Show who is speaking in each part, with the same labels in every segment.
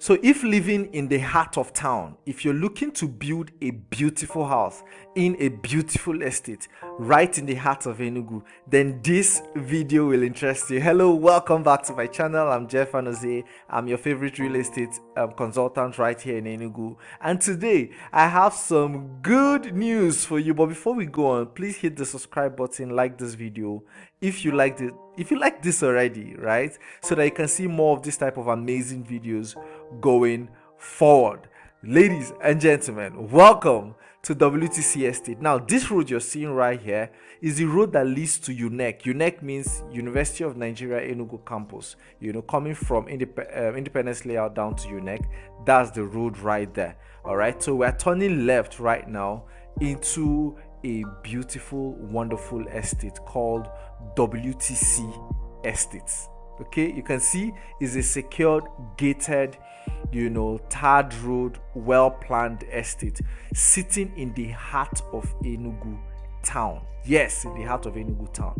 Speaker 1: So if living in the heart of town, if you're looking to build a beautiful house in a beautiful estate right in the heart of Enugu, then this video will interest you. Hello, welcome back to my channel. I'm Jeff Anozie. I'm your favorite real estate consultant right here in Enugu. And today I have some good news for you. But before we go on, please hit the subscribe button, like this video if you liked it. If you like this already, right? So that you can see more of this type of amazing videos going forward. Ladies and gentlemen, welcome to WTC Estate. Now, this road you're seeing right here is the road that leads to UNEC. UNEC means University of Nigeria Enugu campus. You know, coming from Independence Layout down to UNEC, that's the road right there. All right, so we're turning left right now into a beautiful, wonderful estate called WTC Estates. Okay, you can see it's a secured, gated, tarred road, well-planned estate sitting in the heart of Enugu town. Yes, in the heart of Enugu town.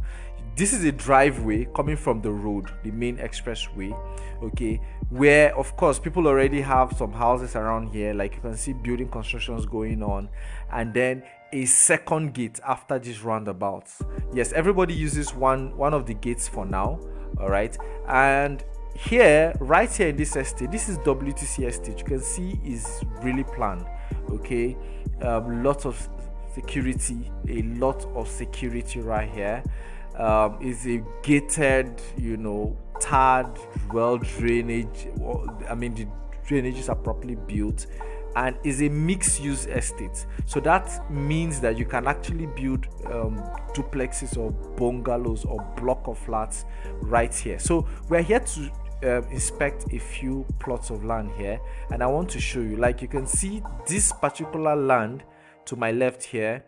Speaker 1: This is a driveway coming from the road, the main expressway, okay, where of course people already have some houses around here. Like you can see building constructions going on, and then a second gate after this roundabout. Yes, everybody uses one of the gates for now. All right, and here, right here in this estate, this is WTC Estate. You can see is really planned. Okay, lots of security, a lot of security right here. Is a gated, tarred, well drainage. I mean, the drainages are properly built, and is a mixed-use estate. So that means that you can actually build duplexes or bungalows or block of flats right here. So we're here to inspect a few plots of land here, and I want to show you. Like you can see, this particular land to my left here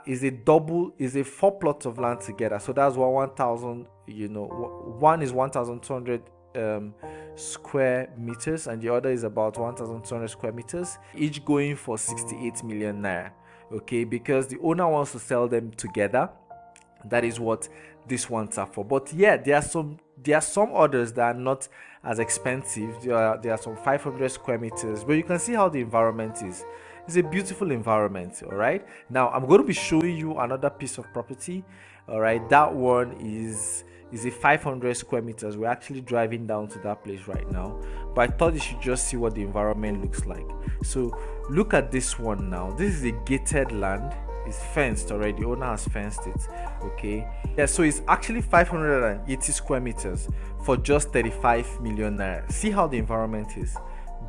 Speaker 1: is a 4 plots of land together. So that's 1,000. One is 1,200 square meters, and the other is about 1,200 square meters, each going for 68 million naira. Okay, because the owner wants to sell them together. That is what these ones are for. But yeah, there are some others that are not as expensive. There are some 500 square meters, but you can see how the environment is. It's a beautiful environment. All right, now I'm going to be showing you another piece of property. All right, that one is a 500 square meters. We're actually driving down to that place right now, but I thought you should just see what the environment looks like. So look at this one now. This is a gated land. It's fenced already. The owner has fenced it. Okay, yeah, so it's actually 580 square meters for just 35 million naira. See how the environment is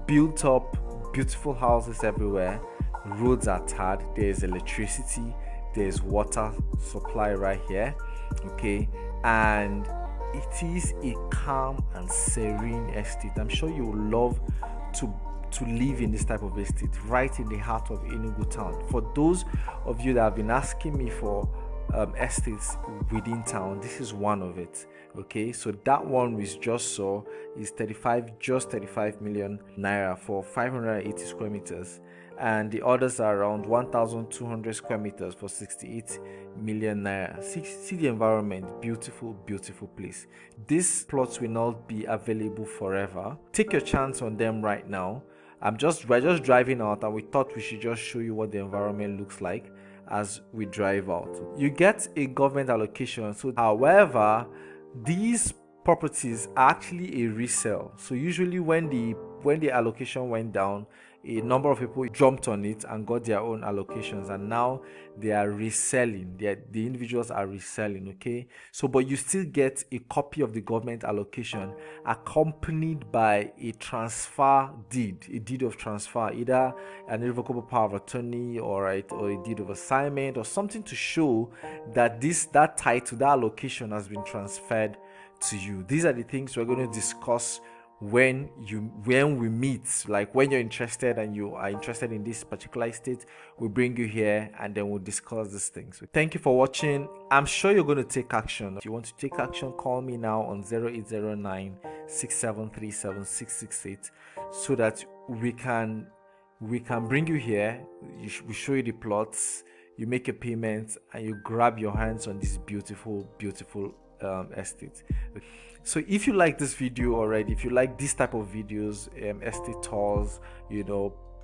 Speaker 1: built up. Beautiful houses everywhere. Roads are tarred. There's electricity, there's water supply right here. Okay, and it is a calm and serene estate. I'm sure you will love to live in this type of estate right in the heart of Enugu town. For those of you that have been asking me for estates within town, this is one of it. Okay, so that one we just saw is 35 million naira for 580 square meters, and the others are around 1,200 square meters for 68 million naira. See the environment. Beautiful place. These plots will not be available forever. Take your chance on them right now. We're just driving out, and we thought we should just show you what the environment looks like as we drive out. You get a government allocation. So however, these properties are actually a resale. So usually when the allocation went down, a number of people jumped on it and got their own allocations, and now they are reselling. The individuals are reselling. Okay, so but you still get a copy of the government allocation accompanied by a transfer deed, a deed of transfer, either an irrevocable power of attorney or a deed of assignment or something to show that that title, that allocation has been transferred to you. These are the things we're going to discuss when we meet. Like when you're interested and you are interested in this particular estate, we'll bring you here and then we'll discuss these things. So thank you for watching. I'm sure you're going to take action. If you want to take action, call me now on 0809 6737 668 so that we can bring you here. We show you the plots, you make a payment, and you grab your hands on this beautiful estate. So if you like this video already, if you like this type of videos, estate tours,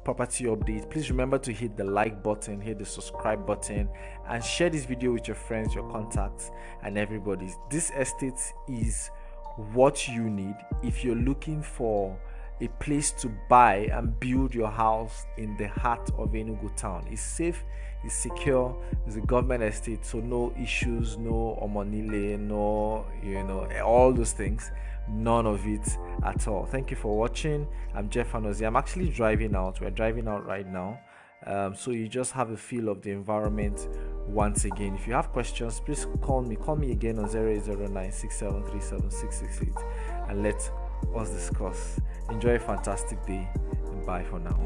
Speaker 1: property updates, please remember to hit the like button, hit the subscribe button, and share this video with your friends, your contacts, and everybody. This estate is what you need if you're looking for a place to buy and build your house in the heart of Enugu town. It's safe, it's secure, it's a government estate, so no issues, no omonile, no all those things, none of it at all. Thank you for watching. I'm Jeff Anozie. I'm actually driving out. We're driving out right now, so you just have a feel of the environment once again. If you have questions, please call me again on 080967376668 and let us discuss. Enjoy a fantastic day, and bye for now.